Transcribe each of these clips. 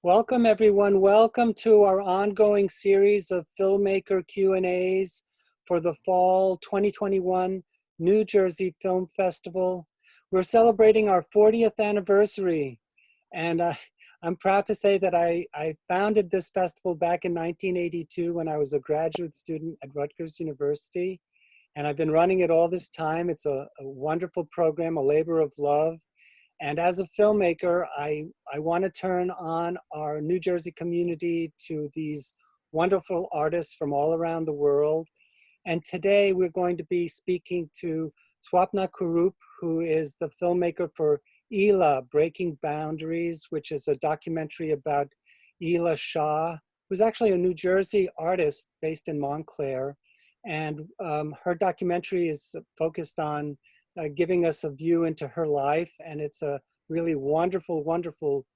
Welcome everyone. Welcome to our ongoing series of filmmaker Q&As for the Fall 2021 New Jersey Film Festival. We're celebrating our 40th anniversary, and I'm proud to say that I founded this festival back in 1982 when I was a graduate student at Rutgers University, and I've been running it all this time. It's a wonderful program, a labor of love. And as a filmmaker, I want to turn on our New Jersey community to these wonderful artists from all around the world. And today we're going to be speaking to Swapna Kurup, who is the filmmaker for Ela, Breaking Boundaries, which is a documentary about Ela Shah, who's actually a New Jersey artist based in Montclair. And her documentary is focused on giving us a view into her life, and it's a really wonderful, wonderful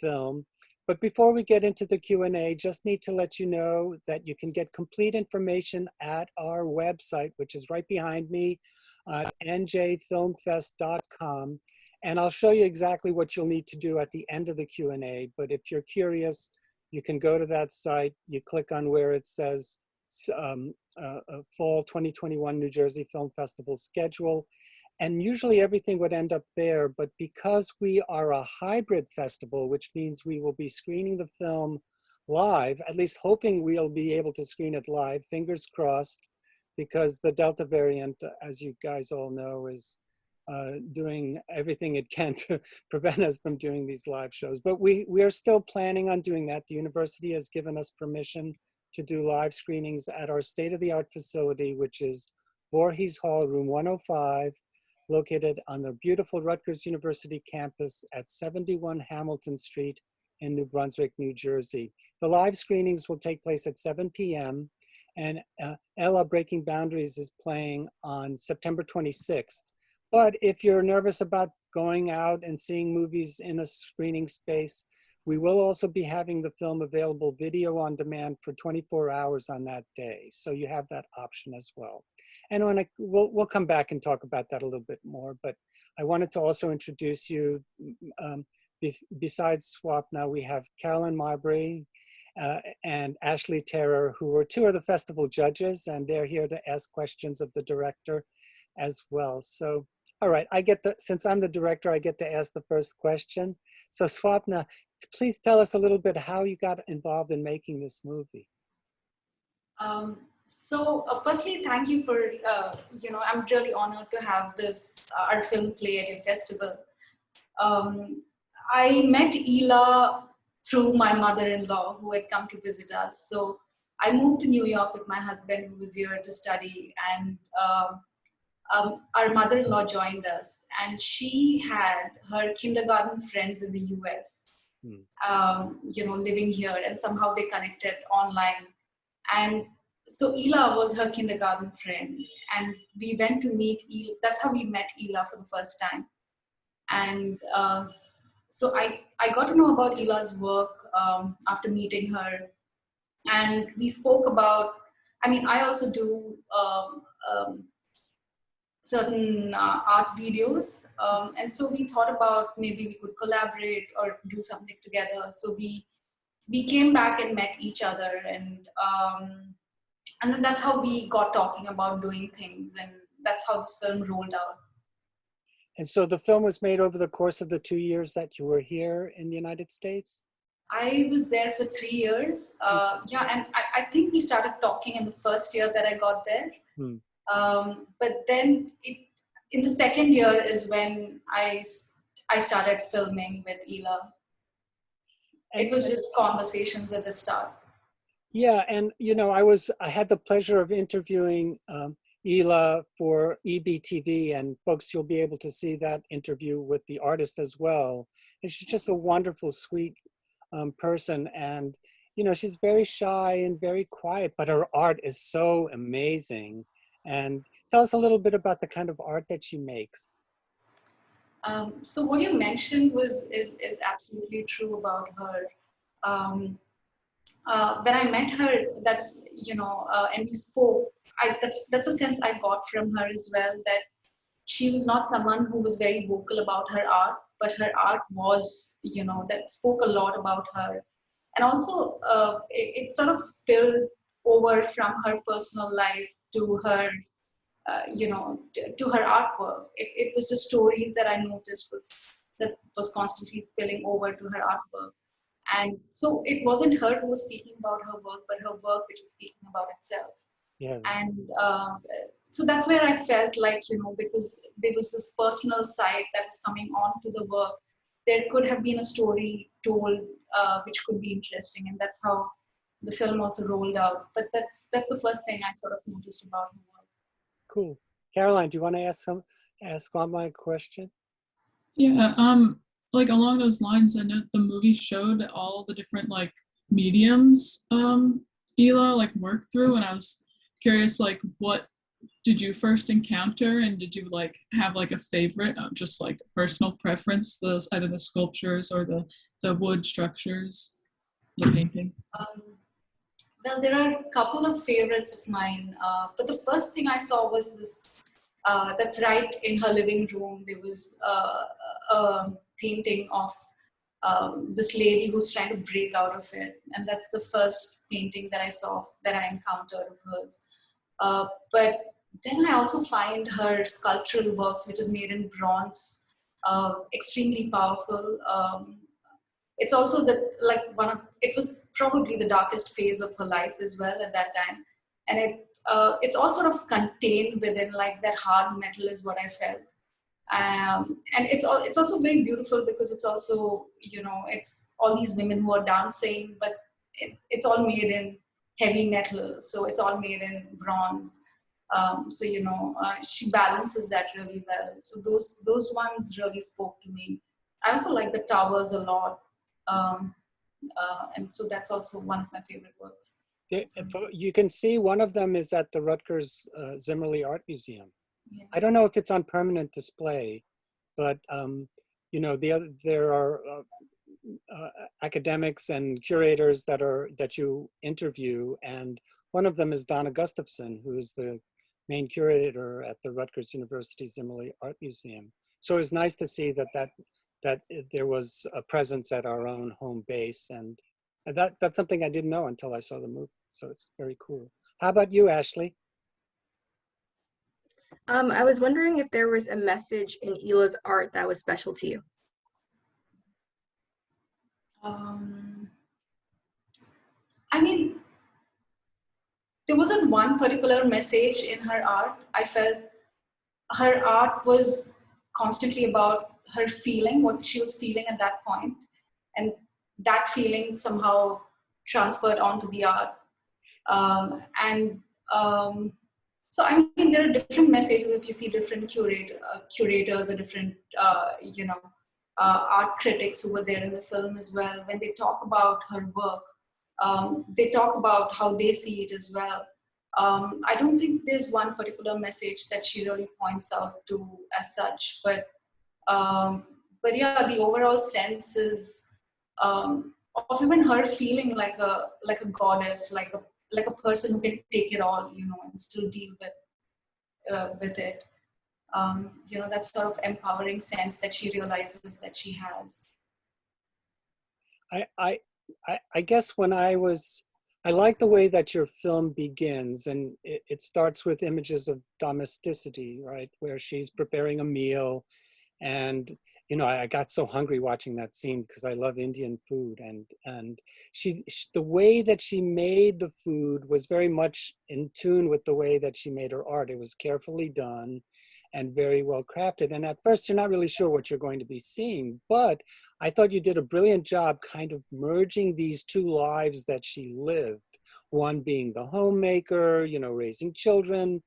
film. But before we get into the Q&A, just need to let you know that you can get complete information at our website, which is right behind me, njfilmfest.com. And I'll show you exactly what you'll need to do at the end of the Q&A. But if you're curious, you can go to that site, you click on where it says Fall 2021 New Jersey Film Festival schedule, and usually everything would end up there. But because we are a hybrid festival, which means we will be screening the film live, at least hoping we'll be able to screen it live, fingers crossed, because the Delta variant, as you guys all know, is doing everything it can to prevent us from doing these live shows. But we are still planning on doing that. The university has given us permission to do live screenings at our state-of-the-art facility, which is Voorhees Hall, room 105, located on the beautiful Rutgers University campus at 71 Hamilton Street in New Brunswick, New Jersey. The live screenings will take place at 7 p.m. and Ela Breaking Boundaries is playing on September 26th. But if you're nervous about going out and seeing movies in a screening space, we will also be having the film available video on demand for 24 hours on that day. So you have that option as well. And we'll come back and talk about that a little bit more, but I wanted to also introduce you, besides Swapna, we have Carolyn Mabrey and Ashley Terer, who are two of the festival judges, and they're here to ask questions of the director as well. So, all right, since I'm the director, I get to ask the first question. So Swapna, please tell us a little bit how you got involved in making this movie. Firstly, thank you for, I'm really honored to have this art film play at your festival. I met Ela through my mother-in-law who had come to visit us. So I moved to New York with my husband who was here to study, and our mother-in-law joined us, and she had her kindergarten friends in the US. Living here, and somehow they connected online. And so Ela was her kindergarten friend, and we went to meet Ela. That's how we met Ela for the first time. And so I got to know about Ela's work after meeting her. And we spoke about, I also do certain art videos. And so we thought about maybe we could collaborate or do something together. So we came back and met each other, and then that's how we got talking about doing things, and that's how this film rolled out. And so the film was made over the course of the 2 years that you were here in the United States? I was there for 3 years. And I think we started talking in the first year that I got there. But then in the second year is when I started filming with Ela. It was just conversations at the start. Yeah, and I had the pleasure of interviewing Ela for EBTV, and folks, you'll be able to see that interview with the artist as well. And she's just a wonderful, sweet person, and she's very shy and very quiet, but her art is so amazing. And tell us a little bit about the kind of art that she makes. So what you mentioned is absolutely true about her. When I met her, that's and we spoke. That's a sense I got from her as well, that she was not someone who was very vocal about her art. but her art was, that spoke a lot about her. And also, it sort of spilled over from her personal life to her, to her artwork. It was just stories that I noticed was constantly spilling over to her artwork. And so it wasn't her who was speaking about her work, but her work which was speaking about itself. Yeah. And so that's where I felt like, because there was this personal side that was coming on to the work, there could have been a story told which could be interesting. And that's how the film also rolled out. But that's the first thing I sort of noticed about her work. Cool. Caroline, do you want to ask on my question? Yeah, like along those lines, I know the movie showed all the different like mediums Ela like worked through, and I was curious, like, what did you first encounter, and did you like have like a favorite, just like personal preference, either the sculptures or the wood structures, the paintings? Well, there are a couple of favorites of mine, but the first thing I saw was this. That's right in her living room. There was a painting of this lady who's trying to break out of it, and that's the first painting that I saw, that I encountered of hers. But then I also find her sculptural works, which is made in bronze, extremely powerful. It's also it was probably the darkest phase of her life as well at that time, and it's all sort of contained within like that hard metal is what I felt. And it's also very beautiful because it's also, it's all these women who are dancing, but it's all made in heavy metal, so it's all made in bronze. So she balances that really well. So those ones really spoke to me. I also like the towers a lot, and so that's also one of my favorite works. You can see one of them is at the Rutgers Zimmerli Art Museum. Yeah. I don't know if it's on permanent display, but there are academics and curators that you interview, and one of them is Donna Gustafson, who is the main curator at the Rutgers University Zimmerli Art Museum. So it was nice to see that there was a presence at our own home base, and that's something I didn't know until I saw the movie. So it's very cool. How about you, Ashley? I was wondering if there was a message in Ela's art that was special to you. I mean, there wasn't one particular message in her art. I felt her art was constantly about her feeling, what she was feeling at that point, and that feeling somehow transferred onto the art. So I mean, there are different messages if you see different curators or different art critics who were there in the film as well. When they talk about her work, they talk about how they see it as well. I don't think there's one particular message that she really points out to as such, but yeah, the overall sense is of even her feeling like a goddess, like a person who can take it all, and still deal with it. That sort of empowering sense that she realizes that she has. I guess when I like the way that your film begins, and it starts with images of domesticity, right? Where she's preparing a meal, and I got so hungry watching that scene because I love Indian food, and she the way that she made the food was very much in tune with the way that she made her art. It was carefully done and very well crafted. And at first, you're not really sure what you're going to be seeing, but I thought you did a brilliant job kind of merging these two lives that she lived. One being the homemaker, raising children,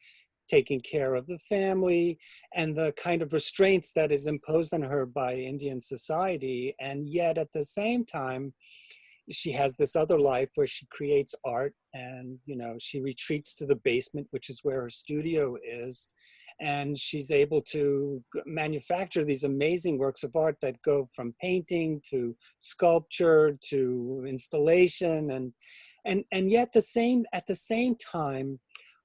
taking care of the family, and the kind of restraints that is imposed on her by Indian society. And yet at the same time, she has this other life where she creates art, and she retreats to the basement, which is where her studio is, and she's able to manufacture these amazing works of art that go from painting to sculpture to installation, and yet at the same time,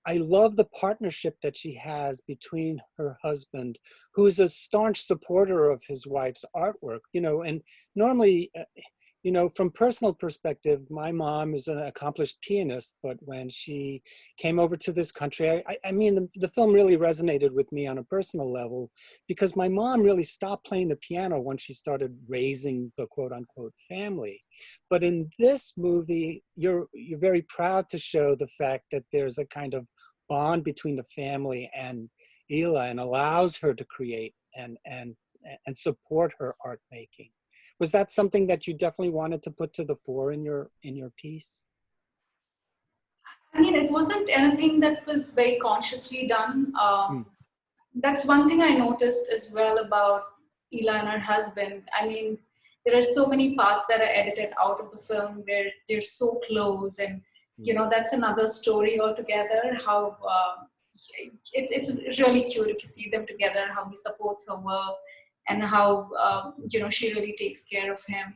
I love the partnership that she has between her husband, who is a staunch supporter of his wife's artwork, you know, and normally, you know, from personal perspective, my mom is an accomplished pianist, but when she came over to this country, I mean, the film really resonated with me on a personal level because my mom really stopped playing the piano when she started raising the quote unquote family. But in this movie, you're very proud to show the fact that there's a kind of bond between the family and Ela and allows her to create and support her art making. Was that something that you definitely wanted to put to the fore in your piece? I mean, it wasn't anything that was very consciously done. That's one thing I noticed as well about Ela and her husband. I mean, there are so many parts that are edited out of the film where they're so close, and you know, that's another story altogether. How it's really cute if you see them together, how he supports her work, and how you know, she really takes care of him.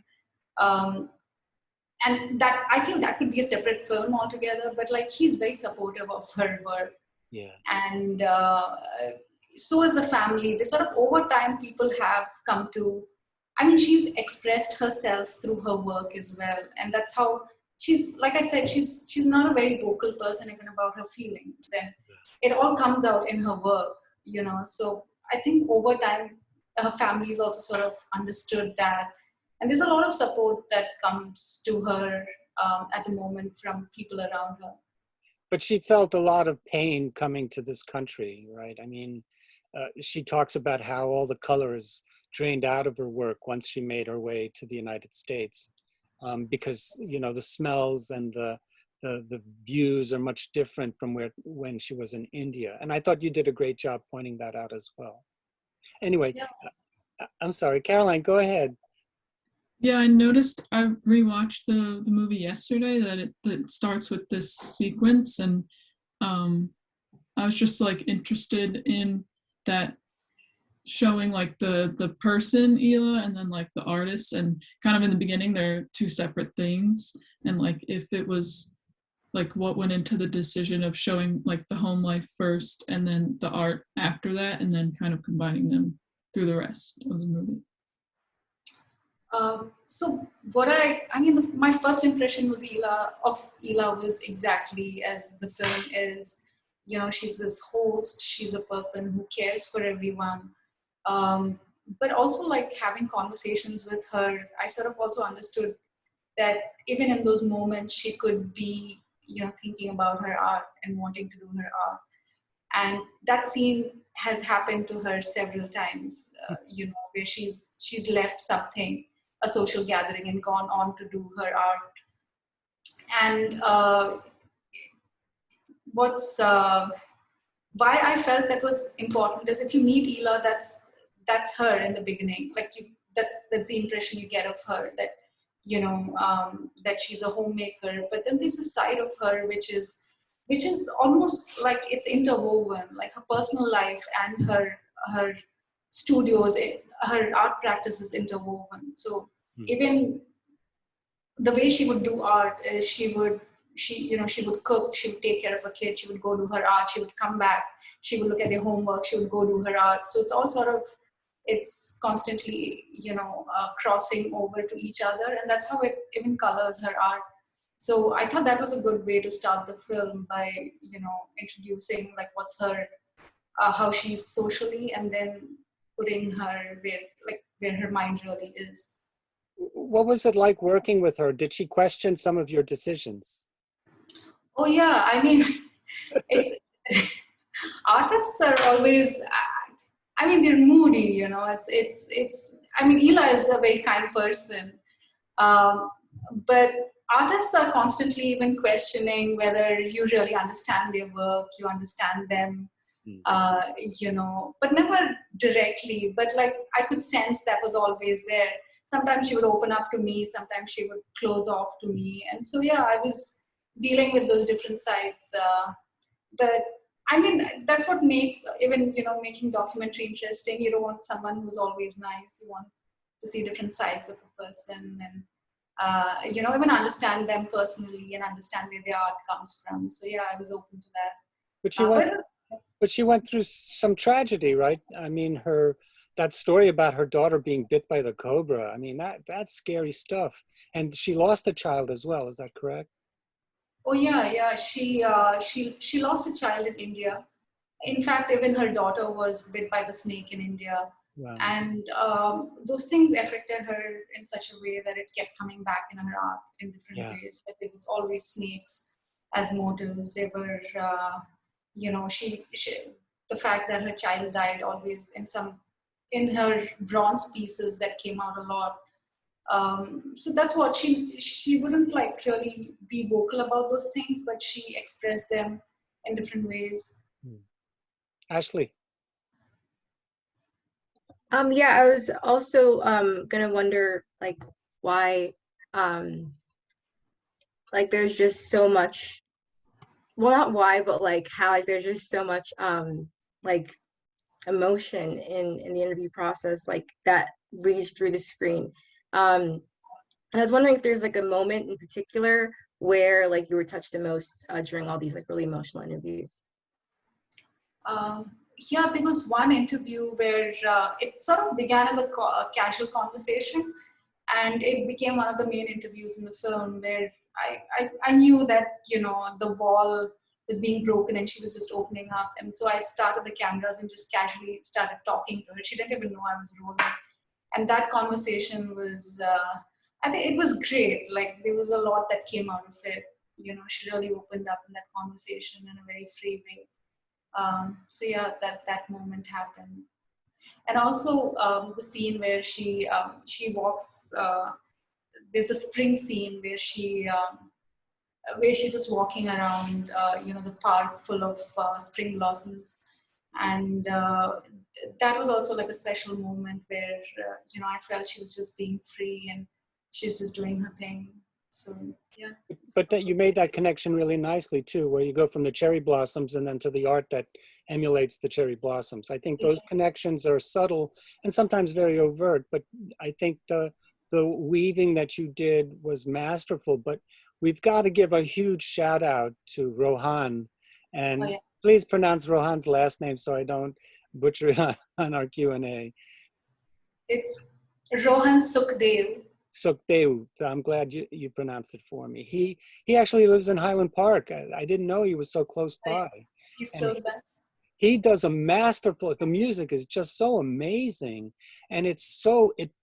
And that, I feel that could be a separate film altogether, but like, he's very supportive of her work. Yeah. And so is the family. They sort of, over time, people have come to, I mean, she's expressed herself through her work as well. And that's how she's, like I said, she's not a very vocal person even about her feelings. And it all comes out in her work, you know. So I think over time, her family's also sort of understood that. And there's a lot of support that comes to her at the moment from people around her. But she felt a lot of pain coming to this country, right? I mean, she talks about how all the color is drained out of her work once she made her way to the United States, because, you know, the smells and the views are much different from when she was in India. And I thought you did a great job pointing that out as well. Anyway, Yeah. I'm sorry, Caroline, go ahead. Yeah, I noticed, I rewatched the movie yesterday, that it starts with this sequence, and I was just like interested in that, showing like the person Ela and then like the artist, and kind of in the beginning they're two separate things, and like if it was like what went into the decision of showing like the home life first and then the art after that, and then kind of combining them through the rest of the movie. So what I mean, my first impression was Ela was exactly as the film is. You know, she's this host, she's a person who cares for everyone. But also, like, having conversations with her, I sort of also understood that even in those moments, she could be, you know, thinking about her art and wanting to do her art. And that scene has happened to her several times, you know, where she's left something, a social gathering, and gone on to do her art. And why I felt that was important is, if you meet Ela, that's her in the beginning. Like, that's the impression you get of her, that, you know, that she's a homemaker. But then there's a side of her which is almost like it's interwoven, like her personal life and her studios, her art practice is interwoven. So even the way she would do art is, she would cook, she would take care of a kid, she would go do her art, she would come back, she would look at their homework, she would go do her art. So it's all sort of, it's constantly, you know, crossing over to each other, and that's how it even colors her art. So I thought that was a good way to start the film, by, you know, introducing like what's her, how she's socially, and then putting her where her mind really is. What was it like working with her? Did she question some of your decisions? Oh yeah, I mean, it's artists are always, I mean, they're moody, you know. It's. I mean, Ela is a very kind person, but artists are constantly even questioning whether you really understand their work, you understand them, you know, but never directly. But like, I could sense that was always there. Sometimes she would open up to me, sometimes she would close off to me, and so yeah, I was dealing with those different sides. But I mean, that's what makes even, you know, making documentary interesting. You don't want someone who's always nice. You want to see different sides of a person, and you know, even understand them personally and understand where their art comes from. So yeah, I was open to that. But she went through some tragedy, right? I mean, that story about her daughter being bit by the cobra. I mean, that's scary stuff. And she lost a child as well. Is that correct? Oh yeah. She lost a child in India. In fact, even her daughter was bit by the snake in India. Wow. And those things affected her in such a way that it kept coming back in her art in different ways. That there was always snakes as motives. They were, the fact that her child died always in her bronze pieces that came out a lot. So that's what she wouldn't like really be vocal about those things, but she expressed them in different ways. Ashley. Yeah, I was also gonna wonder like why like there's just so much, well, not why, but like how like there's just so much like emotion in the interview process, like that reads through the screen. And I was wondering if there's like a moment in particular where like you were touched the most during all these like really emotional interviews. Yeah, there was one interview where it sort of began as a casual conversation, and it became one of the main interviews in the film where I knew that, the wall was being broken and she was just opening up. And so I started the cameras and just casually started talking to her. She didn't even know I was rolling. And that conversation was, I think it was great. Like there was a lot that came out of it. She really opened up in that conversation in a very free way. So yeah, that moment happened. And also the scene where she walks, there's a spring scene where she's just walking around, the park full of spring blossoms. And that was also like a special moment where, I felt she was just being free and she's just doing her thing. So, yeah. But that you made that connection really nicely too, where you go from the cherry blossoms and then to the art that emulates the cherry blossoms. I think those connections are subtle and sometimes very overt, but I think the weaving that you did was masterful. But we've got to give a huge shout out to Rohan, and please pronounce Rohan's last name so I don't butcher it on our Q&A. It's Rohan Sukhdev. Sukhdev. I'm glad you pronounced it for me. He actually lives in Highland Park. I didn't know he was so close by. He's close by. He does a masterful, the music is just so amazing. And it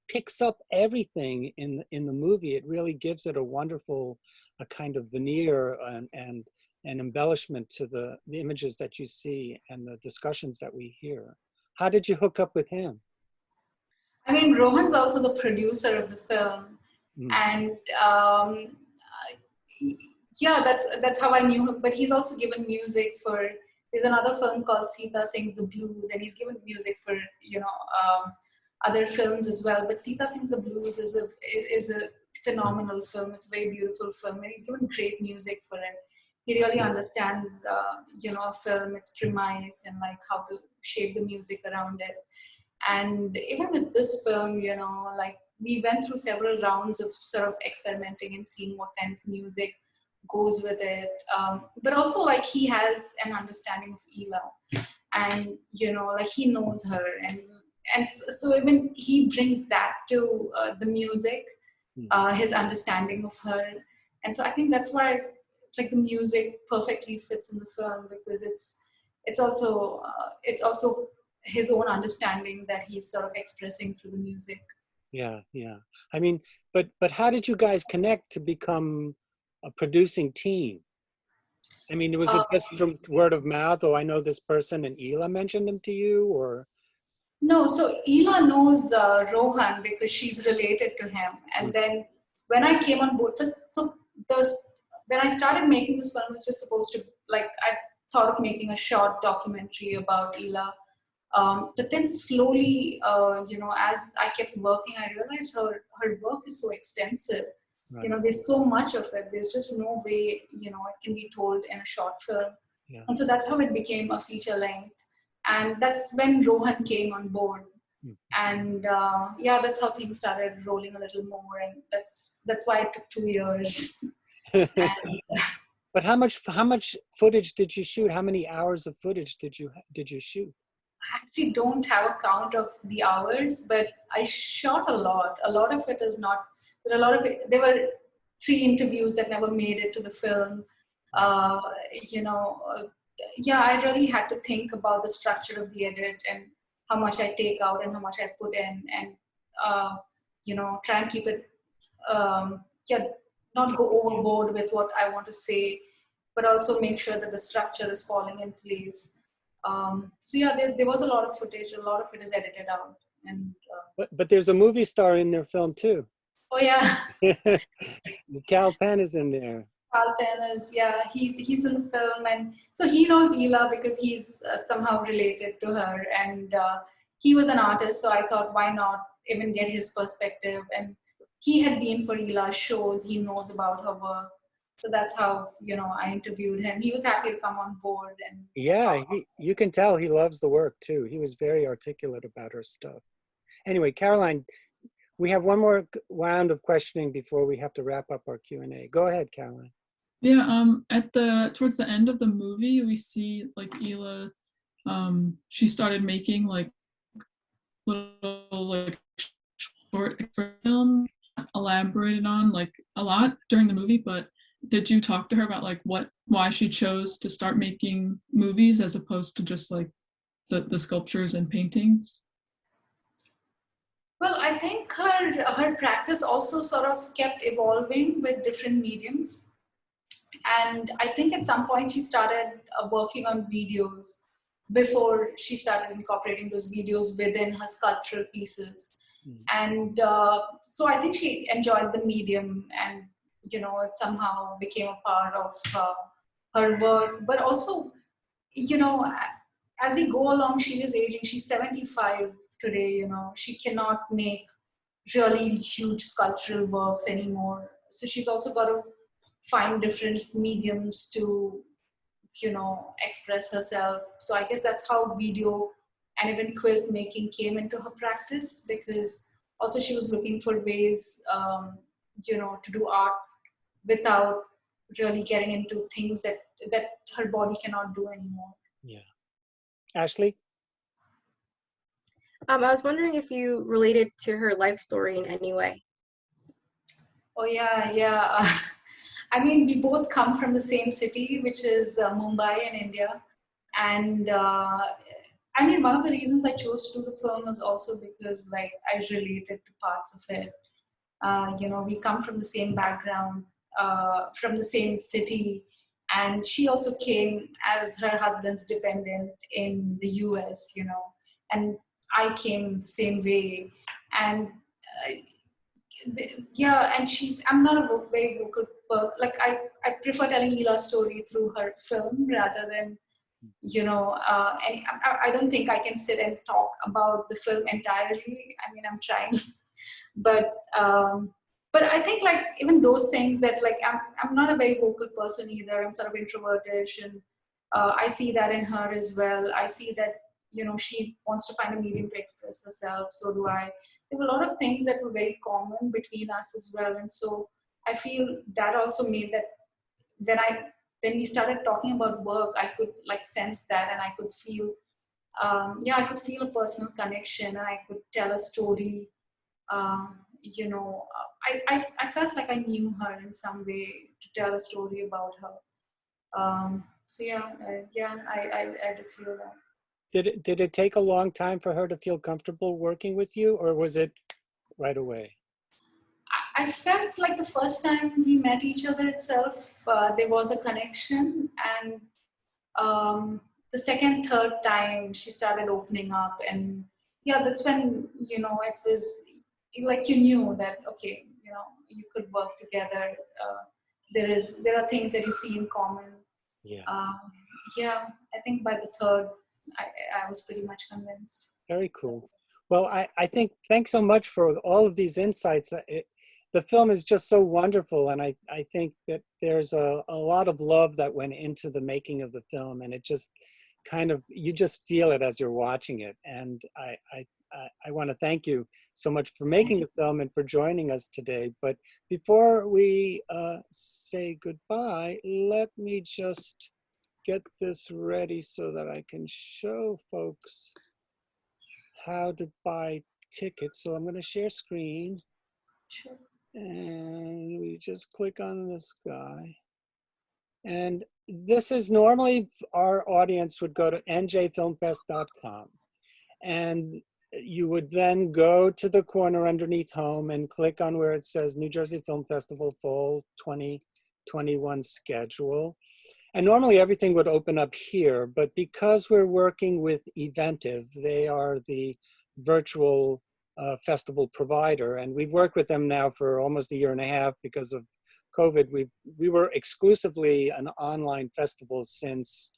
picks up everything in the movie. It really gives it a wonderful a kind of veneer and embellishment to the images that you see and the discussions that we hear. How did you hook up with him? I mean, Rohan's also the producer of the film. And yeah, that's how I knew him. But he's also given music for, there's another film called Sita Sings the Blues, and he's given music for, other films as well. But Sita Sings the Blues is a phenomenal film. It's a very beautiful film, and he's given great music for it. He really understands, a film, its premise, and like how to shape the music around it. And even with this film, like we went through several rounds of sort of experimenting and seeing what kind of music goes with it. But also like he has an understanding of Ela, and, like he knows her. And so even he brings that to the music, his understanding of her. And so I think that's why like the music perfectly fits in the film, because it's also his own understanding that he's sort of expressing through the music. Yeah. I mean, but how did you guys connect to become a producing team? I mean, was it just from word of mouth? Oh, I know this person, and Ela mentioned him to you, or? No, so Ela knows Rohan because she's related to him. And then when I came on board, when I started making this film, it was just supposed to, like, I thought of making a short documentary about Ela. But then slowly, as I kept working, I realized her work is so extensive. Right. There's so much of it. There's just no way, it can be told in a short film. Yeah. And so that's how it became a feature length. And that's when Rohan came on board. And that's how things started rolling a little more. And that's why it took 2 years. And But how much footage did you shoot? How many hours of footage did you shoot? I actually don't have a count of the hours, but I shot a lot. A lot of it is not. There were 3 interviews that never made it to the film. Uh, you know, yeah, I really had to think about the structure of the edit and how much I take out and how much I put in, and try and keep it. Yeah, not go overboard with what I want to say, but also make sure that the structure is falling in place. So yeah, there was a lot of footage. A lot of it is edited out, and But there's a movie star in their film too. oh yeah, Cal Penn is in there. Carl Penn is, yeah, he's in the film, and so he knows Ela because he's somehow related to her, and he was an artist, so I thought why not even get his perspective, and he had been for Ela's shows, he knows about her work, so that's how I interviewed him. He was happy to come on board, and Yeah, you can tell he loves the work too. He was very articulate about her stuff. Anyway, Caroline, we have one more round of questioning before we have to wrap up our Q&A. Go ahead, Caroline. Yeah, towards the end of the movie, we see like Ela, she started making like little like short film, elaborated on like a lot during the movie, but did you talk to her about like why she chose to start making movies as opposed to just like the sculptures and paintings? well, I think her practice also sort of kept evolving with different mediums. And I think at some point she started working on videos before she started incorporating those videos within her sculptural pieces. And so I think she enjoyed the medium, and it somehow became a part of her work. But also, as we go along, she is aging. She's 75 today. She cannot make really huge sculptural works anymore. So she's also got to find different mediums to express herself. So I guess that's how video and even quilt making came into her practice, because also she was looking for ways to do art without really getting into things that her body cannot do anymore. Yeah. Ashley? I was wondering if you related to her life story in any way. Oh yeah. I mean, we both come from the same city, which is Mumbai in India. And I mean, one of the reasons I chose to do the film is also because like I related to parts of it. We come from the same background, from the same city. And she also came as her husband's dependent in the US, and I came the same way. And and I'm not a very vocal person. Like I prefer telling Ela's story through her film rather than, and I don't think I can sit and talk about the film entirely. I mean, I'm trying, but I think like even those things that like I'm not a very vocal person either. I'm sort of introverted, and I see that in her as well. I see that she wants to find a medium to express herself. So do I. There were a lot of things that were very common between us as well, and so I feel that also made that when we started talking about work, I could like sense that, and I could feel I could feel a personal connection, and I could tell a story. I felt like I knew her in some way to tell a story about her. So I did feel that. Did it take a long time for her to feel comfortable working with you, or was it right away? I felt like the first time we met each other itself, there was a connection, and the second, third time she started opening up, and that's when it was like you knew that okay, you could work together. There are things that you see in common. I think by the third, I was pretty much convinced. Very cool. Well, I think thanks so much for all of these insights. The film is just so wonderful, and I think that there's a lot of love that went into the making of the film, and it just kind of, you just feel it as you're watching it. And I want to thank you so much for making the film and for joining us today. But before we say goodbye, let me just get this ready so that I can show folks how to buy tickets. So I'm going to share screen. Sure. And we just click on this guy. And this is normally our audience would go to njfilmfest.com. And you would then go to the corner underneath home and click on where it says New Jersey Film Festival Fall 2021 schedule. And normally everything would open up here, but because we're working with Eventive, they are the virtual festival provider, and we've worked with them now for almost a year and a half because of COVID. We were exclusively an online festival since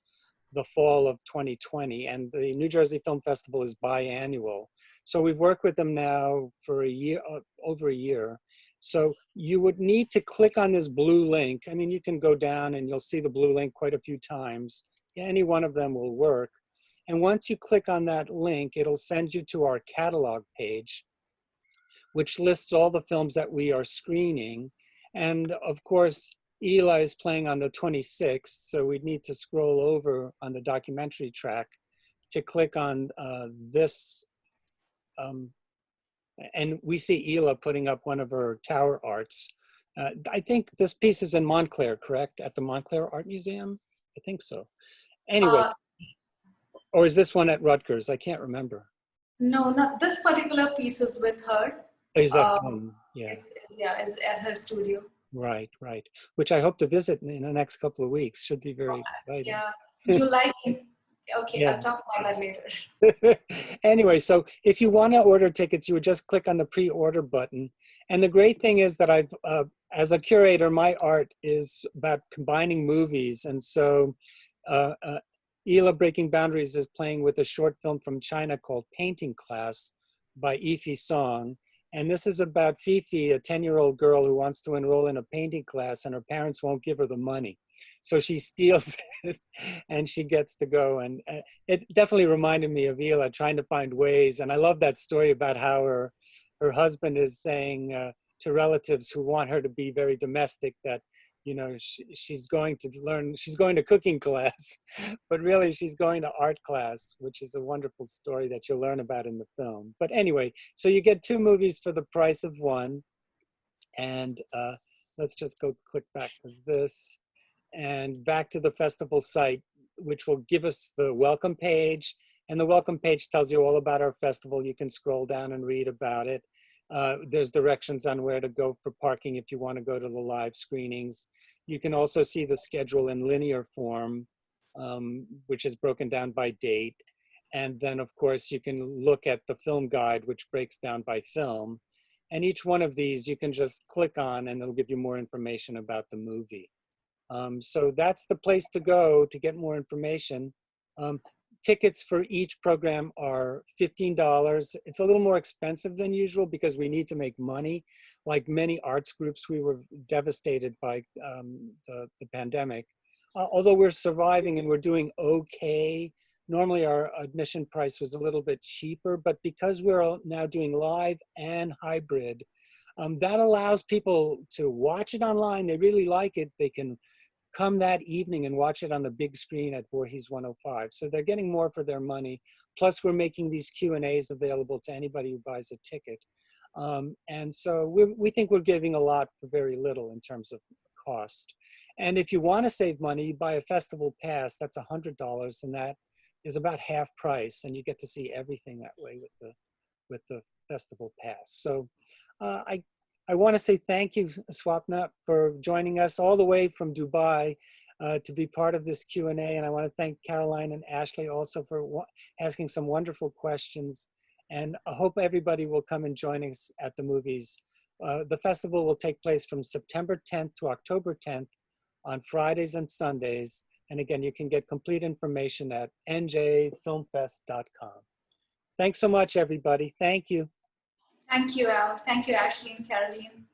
the fall of 2020, and the New Jersey Film Festival is biannual. So we've worked with them now for a year, over a year. So you would need to click on this blue link. I mean, you can go down and you'll see the blue link quite a few times. Any one of them will work. And once you click on that link, it'll send you to our catalog page, which lists all the films that we are screening. And of course, Ela is playing on the 26th, so we'd need to scroll over on the documentary track to click on this. And we see Ela putting up one of her tower arts. I think this piece is in Montclair, correct? At the Montclair Art Museum? I think so. Anyway, or is this one at Rutgers? I can't remember. No, not this particular piece is with her. Is at home, yeah. Is at her studio. Right, right. Which I hope to visit in the next couple of weeks. Should be very exciting. Yeah, you like it? Okay, Yeah. I'll talk about that later. Anyway, so if you want to order tickets, you would just click on the pre-order button. And the great thing is that I've, as a curator, my art is about combining movies. And so Ela Breaking Boundaries is playing with a short film from China called Painting Class by Yifi Song. And this is about Fifi, a 10-year-old girl who wants to enroll in a painting class and her parents won't give her the money. So she steals it and she gets to go. And it definitely reminded me of Ela trying to find ways. And I love that story about how her husband is saying to relatives who want her to be very domestic that, you know, she's going to learn, she's going to cooking class, but really she's going to art class, which is a wonderful story that you'll learn about in the film. But anyway, so you get 2 movies for the price of 1. And let's just go click back to this and back to the festival site, which will give us the welcome page. And the welcome page tells you all about our festival. You can scroll down and read about it. There's directions on where to go for parking if you want to go to the live screenings. You can also see the schedule in linear form, which is broken down by date. And then, of course, you can look at the film guide, which breaks down by film. And each one of these you can just click on and it'll give you more information about the movie. So that's the place to go to get more information. Tickets for each program are $15. It's a little more expensive than usual because we need to make money. Like many arts groups, we were devastated by the pandemic. Although we're surviving and we're doing okay. Normally our admission price was a little bit cheaper, but because we're now doing live and hybrid, that allows people to watch it online. They really like it. They can come that evening and watch it on the big screen at Voorhees 105. So they're getting more for their money. Plus we're making these Q&As available to anybody who buys a ticket. And so we think we're giving a lot for very little in terms of cost. And if you want to save money, you buy a festival pass, that's $100, and that is about half price, and you get to see everything that way with the festival pass. So I want to say thank you, Swapna, for joining us all the way from Dubai to be part of this Q&A. And I want to thank Caroline and Ashley also for asking some wonderful questions. And I hope everybody will come and join us at the movies. The festival will take place from September 10th to October 10th on Fridays and Sundays. And again, you can get complete information at njfilmfest.com. Thanks so much, everybody. Thank you. Thank you, Al. Thank you, Ashley and Caroline.